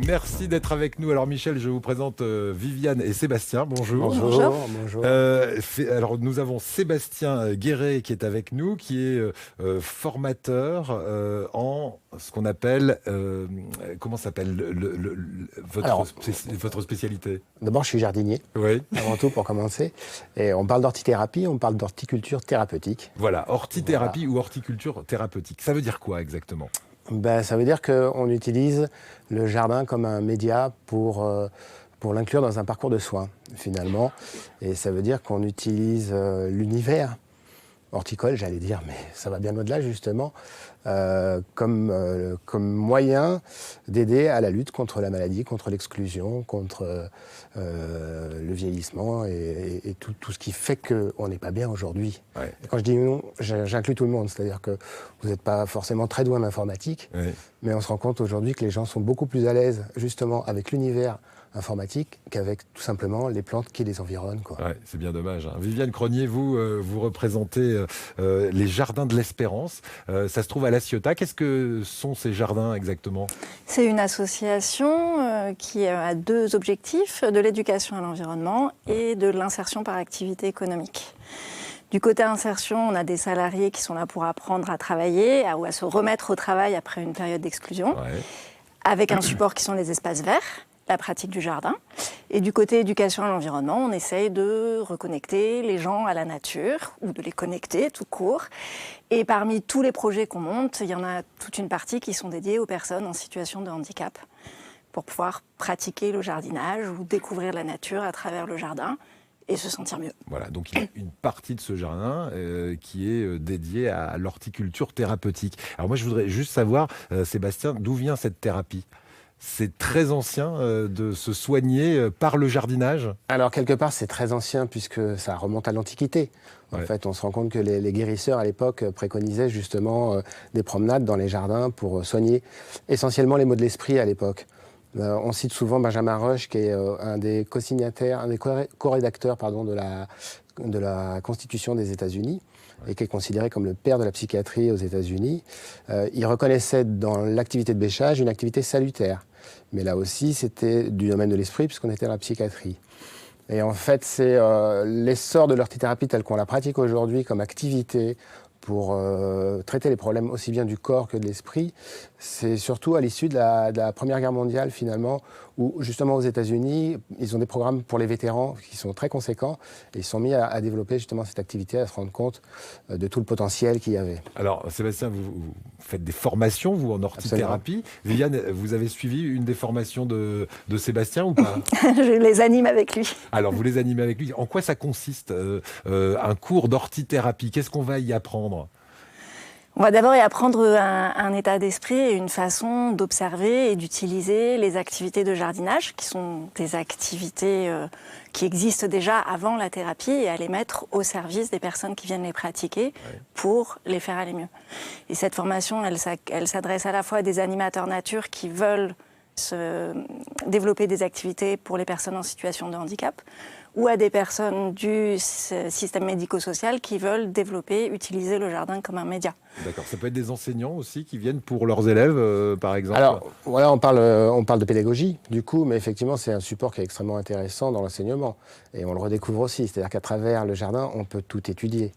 Merci d'être avec nous. Alors Michel, je vous présente Viviane et Sébastien. Bonjour. Bonjour. Alors nous avons Sébastien Guéret qui est avec nous, qui est formateur en ce qu'on appelle, comment s'appelle votre spécialité? D'abord, je suis jardinier, oui. Avant tout pour commencer. Et on parle d'hortithérapie, on parle d'horticulture thérapeutique. Voilà, hortithérapie ou horticulture thérapeutique. Ça veut dire quoi exactement? Ça veut dire qu'on utilise le jardin comme un média pour l'inclure dans un parcours de soins, finalement. Et ça veut dire qu'on utilise l'univers horticole, j'allais dire, mais ça va bien au-delà, justement, comme moyen d'aider à la lutte contre la maladie, contre l'exclusion, contre le vieillissement et tout ce qui fait qu'on n'est pas bien aujourd'hui. Ouais. Quand je dis nous, j'inclus tout le monde, c'est-à-dire que vous n'êtes pas forcément très doué en informatique, Oui. mais on se rend compte aujourd'hui que les gens sont beaucoup plus à l'aise, justement, avec l'univers informatique qu'avec tout simplement les plantes qui les environnent, quoi. Ouais, c'est bien dommage. Viviane Cronier, vous représentez les Jardins de l'Espérance. Ça se trouve à La Ciotat. Qu'est-ce que sont ces jardins exactement? C'est une association qui a deux objectifs, de l'éducation à l'environnement et de l'insertion par activité économique. Du côté insertion, on a des salariés qui sont là pour apprendre à travailler ou à se remettre au travail après une période d'exclusion, Ouais. avec un support qui sont les espaces verts, la pratique du jardin. Et du côté éducation à l'environnement, on essaye de reconnecter les gens à la nature, ou de les connecter tout court. Et parmi tous les projets qu'on monte, il y en a toute une partie qui sont dédiés aux personnes en situation de handicap, pour pouvoir pratiquer le jardinage ou découvrir la nature à travers le jardin et se sentir mieux. Voilà, donc il y a une partie de ce jardin qui est dédiée à l'horticulture thérapeutique. Alors moi, je voudrais juste savoir, Sébastien, d'où vient cette thérapie? C'est très ancien de se soigner par le jardinage? Alors, quelque part, c'est très ancien puisque ça remonte à l'Antiquité. En fait, on se rend compte que les guérisseurs, à l'époque, préconisaient justement des promenades dans les jardins pour soigner essentiellement les maux de l'esprit à l'époque. On cite souvent Benjamin Rush, qui est un des co-signataires, un des co-rédacteurs de la Constitution des États-Unis, et qui est considéré comme le père de la psychiatrie aux États-Unis. Il reconnaissait dans l'activité de bêchage une activité salutaire. Mais là aussi, c'était du domaine de l'esprit, puisqu'on était dans la psychiatrie. Et en fait, c'est l'essor de l'hortithérapie telle qu'on la pratique aujourd'hui comme activité pour traiter les problèmes aussi bien du corps que de l'esprit. C'est surtout à l'issue de la Première Guerre mondiale, finalement, où justement aux États-Unis, ils ont des programmes pour les vétérans qui sont très conséquents, et ils sont mis à développer justement cette activité, à se rendre compte de tout le potentiel qu'il y avait. Alors, Sébastien, vous faites des formations, vous, en hortithérapie. Viviane, vous avez suivi une des formations de Sébastien ou pas? Je les anime avec lui. Alors, vous les animez avec lui. En quoi ça consiste, un cours d'hortithérapie? Qu'est-ce qu'on va y apprendre? On va d'abord y apprendre un état d'esprit et une façon d'observer et d'utiliser les activités de jardinage, qui sont des activités qui existent déjà avant la thérapie, et à les mettre au service des personnes qui viennent les pratiquer pour les faire aller mieux. Et cette formation, elle s'adresse à la fois à des animateurs nature qui veulent se développer des activités pour les personnes en situation de handicap, ou à des personnes du système médico-social qui veulent développer, utiliser le jardin comme un média. D'accord. Ça peut être des enseignants aussi qui viennent pour leurs élèves, par exemple? Alors, voilà, on parle de pédagogie, du coup, mais effectivement, c'est un support qui est extrêmement intéressant dans l'enseignement. Et on le redécouvre aussi, c'est-à-dire qu'à travers le jardin, on peut tout étudier.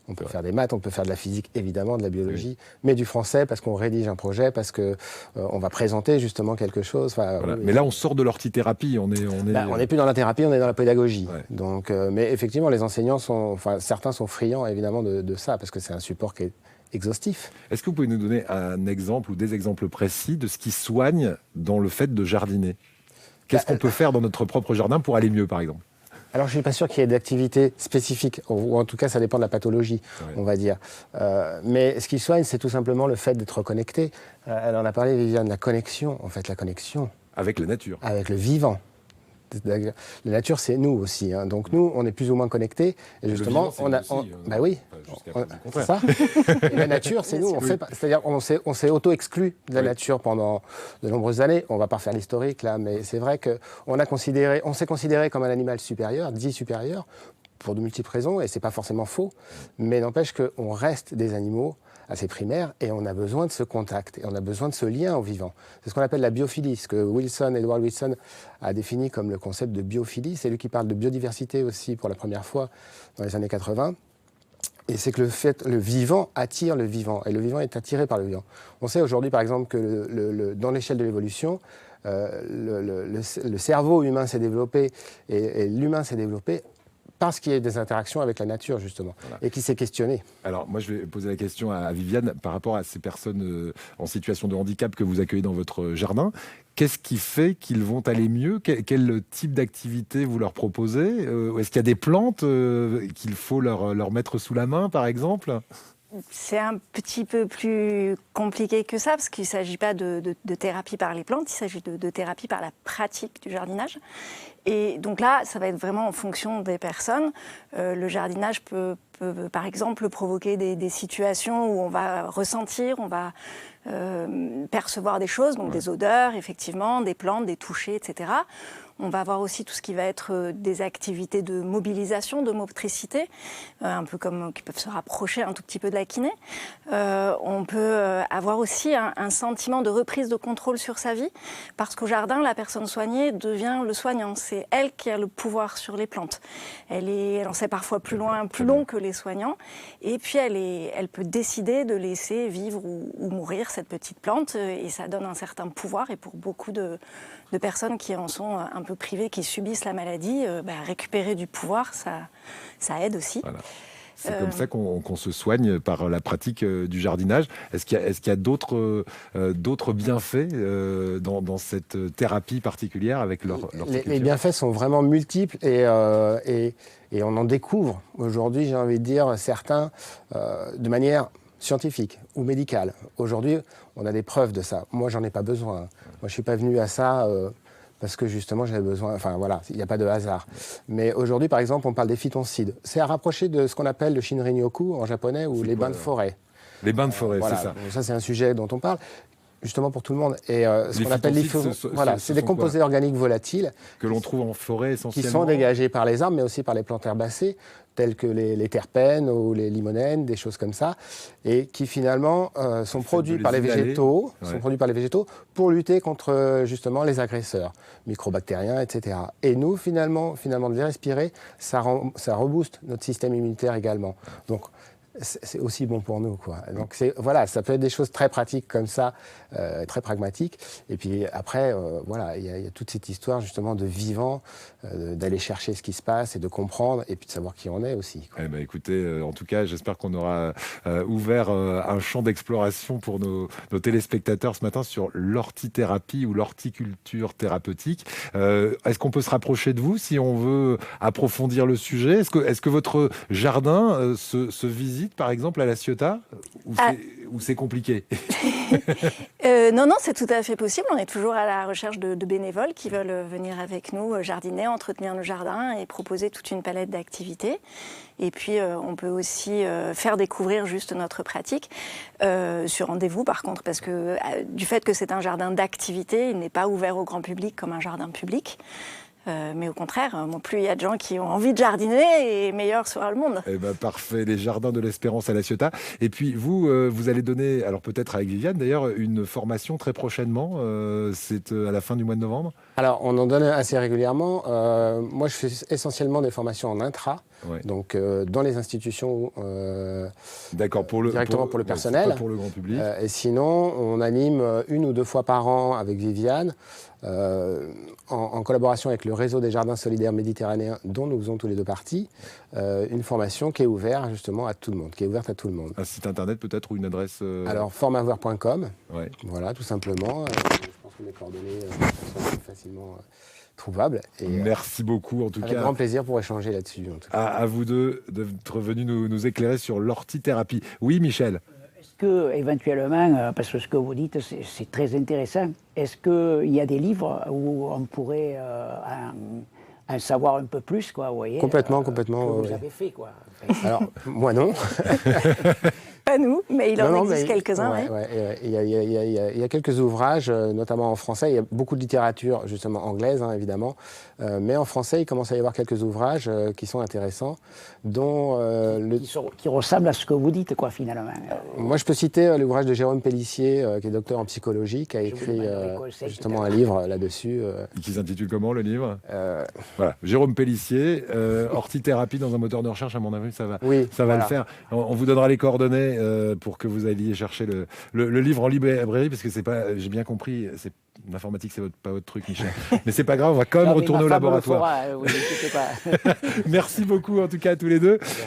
On peut faire des maths, on peut faire de la physique, évidemment, de la biologie, mais du français, parce qu'on rédige un projet, parce qu'on va présenter justement quelque chose. Enfin, voilà. Mais là, on sort de l'hortithérapie. On n'est plus dans la thérapie, on est dans la pédagogie. Ouais. Donc, mais effectivement, les enseignants certains sont friands, évidemment, de ça, parce que c'est un support qui est exhaustif. Est-ce que vous pouvez nous donner un exemple ou des exemples précis de ce qui soigne dans le fait de jardiner? Qu'est-ce qu'on peut faire dans notre propre jardin pour aller mieux, par exemple? Alors, je ne suis pas sûr qu'il y ait d'activités spécifiques, ou en tout cas, ça dépend de la pathologie, on va dire. Mais ce qui soigne, c'est tout simplement le fait d'être connecté. Elle en a parlé, Viviane, la connexion, la connexion. Avec la nature. Avec le vivant. La nature, c'est nous aussi. Hein. Donc nous, on est plus ou moins connectés. Et justement, bah oui, c'est ça. Et la nature, c'est nous. C'est-à-dire, on s'est auto-exclu de la nature pendant de nombreuses années. On va pas faire l'historique là, mais c'est vrai qu'on s'est considéré comme un animal supérieur, dit supérieur, pour de multiples raisons, et c'est pas forcément faux, mais n'empêche qu'on reste des animaux assez primaires et on a besoin de ce contact, et on a besoin de ce lien au vivant. C'est ce qu'on appelle la biophilie, ce que Edward Wilson a défini comme le concept de biophilie. C'est lui qui parle de biodiversité aussi pour la première fois dans les années 80. Et c'est que le vivant attire le vivant, et le vivant est attiré par le vivant. On sait aujourd'hui, par exemple, que dans l'échelle de l'évolution, le cerveau humain s'est développé et l'humain s'est développé parce qu'il y a des interactions avec la nature, justement, et qui s'est questionné. Alors, moi, je vais poser la question à Viviane par rapport à ces personnes en situation de handicap que vous accueillez dans votre jardin. Qu'est-ce qui fait qu'ils vont aller mieux ? Quel type d'activité vous leur proposez ? Est-ce qu'il y a des plantes qu'il faut leur mettre sous la main, par exemple ? C'est un petit peu plus compliqué que ça, parce qu'il ne s'agit pas de thérapie par les plantes, il s'agit de thérapie par la pratique du jardinage. Et donc là, ça va être vraiment en fonction des personnes. Le jardinage peut par exemple, provoquer des situations où on va ressentir, on va percevoir des choses, donc des odeurs, effectivement, des plantes, des touchés, etc. On va avoir aussi tout ce qui va être des activités de mobilisation, de motricité, un peu comme qui peuvent se rapprocher un tout petit peu de la kiné. On peut avoir aussi un sentiment de reprise de contrôle sur sa vie, parce qu'au jardin, la personne soignée devient le soignant. C'est elle qui a le pouvoir sur les plantes. Elle en sait parfois plus long que les soignants, et puis elle peut décider de laisser vivre ou mourir cette petite plante, et ça donne un certain pouvoir. Et pour beaucoup de personnes qui en sont un peu privées, qui subissent la maladie, récupérer du pouvoir, ça aide aussi. Voilà. C'est comme ça qu'on se soigne par la pratique du jardinage. Est-ce qu'il y a d'autres bienfaits dans cette thérapie particulière avec l'horticulture ? Les bienfaits sont vraiment multiples et on en découvre aujourd'hui, j'ai envie de dire, certains de manière scientifique ou médicale. Aujourd'hui, on a des preuves de ça. Moi, j'en ai pas besoin. Moi, je suis pas venu à ça parce que justement, j'avais besoin... Enfin, voilà, il n'y a pas de hasard. Mais aujourd'hui, par exemple, on parle des phytoncides. C'est à rapprocher de ce qu'on appelle le Shinrin-yoku en japonais, ou les bains de forêt. Les bains de forêt, voilà. C'est ça. Donc, ça, c'est un sujet dont on parle justement pour tout le monde. Et ce qu'on appelle les c'est des composés organiques volatiles que l'on trouve en forêt essentiellement, qui sont dégagés par les arbres, mais aussi par les plantes herbacées, telles que les terpènes ou les limonènes, des choses comme ça, et qui finalement sont produits par les végétaux, pour lutter contre justement les agresseurs microbactériens, etc. Et nous, finalement de les respirer, ça rebooste notre système immunitaire également. Donc c'est aussi bon pour nous, quoi. Donc voilà, ça peut être des choses très pratiques comme ça, très pragmatiques. Et puis après, voilà, il y a toute cette histoire justement de vivant, d'aller chercher ce qui se passe et de comprendre, et puis de savoir qui on est aussi, quoi. Eh ben, écoutez, en tout cas, j'espère qu'on aura ouvert un champ d'exploration pour nos téléspectateurs ce matin sur l'hortithérapie ou l'horticulture thérapeutique. Est-ce qu'on peut se rapprocher de vous si on veut approfondir le sujet ? Est-ce que votre jardin se visite par exemple à La Ciotat, ou c'est compliqué? Non, c'est tout à fait possible. On est toujours à la recherche de bénévoles qui veulent venir avec nous jardiner, entretenir le jardin et proposer toute une palette d'activités. Et puis, on peut aussi faire découvrir juste notre pratique sur rendez-vous, par contre, parce que du fait que c'est un jardin d'activité, il n'est pas ouvert au grand public comme un jardin public. Mais au contraire, plus il y a de gens qui ont envie de jardiner, et meilleur sera le monde. Eh ben, parfait, les jardins de l'Espérance à La Ciotat. Et puis vous allez donner, alors peut-être avec Viviane d'ailleurs, une formation très prochainement, c'est à la fin du mois de novembre. Alors on en donne assez régulièrement. Moi je fais essentiellement des formations en intra, donc dans les institutions D'accord, directement pour le personnel. Pas pour le grand public. Et sinon, on anime 1 ou 2 fois par an avec Viviane, en collaboration avec le réseau des jardins solidaires méditerranéens, dont nous faisons tous les 2 parties, une formation qui est ouverte justement à tout le monde, Un site internet peut-être, ou une adresse Alors, formavoir.com, voilà, tout simplement. Je pense que mes coordonnées sont facilement trouvables. Et, merci beaucoup en tout cas. Avec grand plaisir pour échanger là-dessus. À vous deux d'être venus nous éclairer sur l'hortithérapie. Oui, Michel. Que, éventuellement, parce que ce que vous dites, c'est très intéressant, est-ce qu'il y a des livres où on pourrait en savoir un peu plus, quoi, vous voyez, Complètement. que vous avez fait, quoi. Alors, moi non. pas nous, mais il en existe quelques-uns. Il y a quelques ouvrages, notamment en français. Il y a beaucoup de littérature, justement anglaise, hein, évidemment. Mais en français, il commence à y avoir quelques ouvrages qui sont intéressants, dont qui ressemblent à ce que vous dites, quoi, finalement. Moi, je peux citer l'ouvrage de Jérôme Pellissier, qui est docteur en psychologie, qui a écrit justement un livre là-dessus. Qui s'intitule comment, le livre? Voilà, Jérôme Pellissier, orthithérapie dans un moteur de recherche, à mon avis, ça va le faire. On vous donnera les coordonnées pour que vous alliez chercher le livre en librairie, parce que c'est pas, j'ai bien compris, l'informatique, c'est pas votre truc, Michel. Mais c'est pas grave, on va quand même retourner au laboratoire. Vous inquiétez pas. Merci beaucoup, en tout cas, à tous les deux.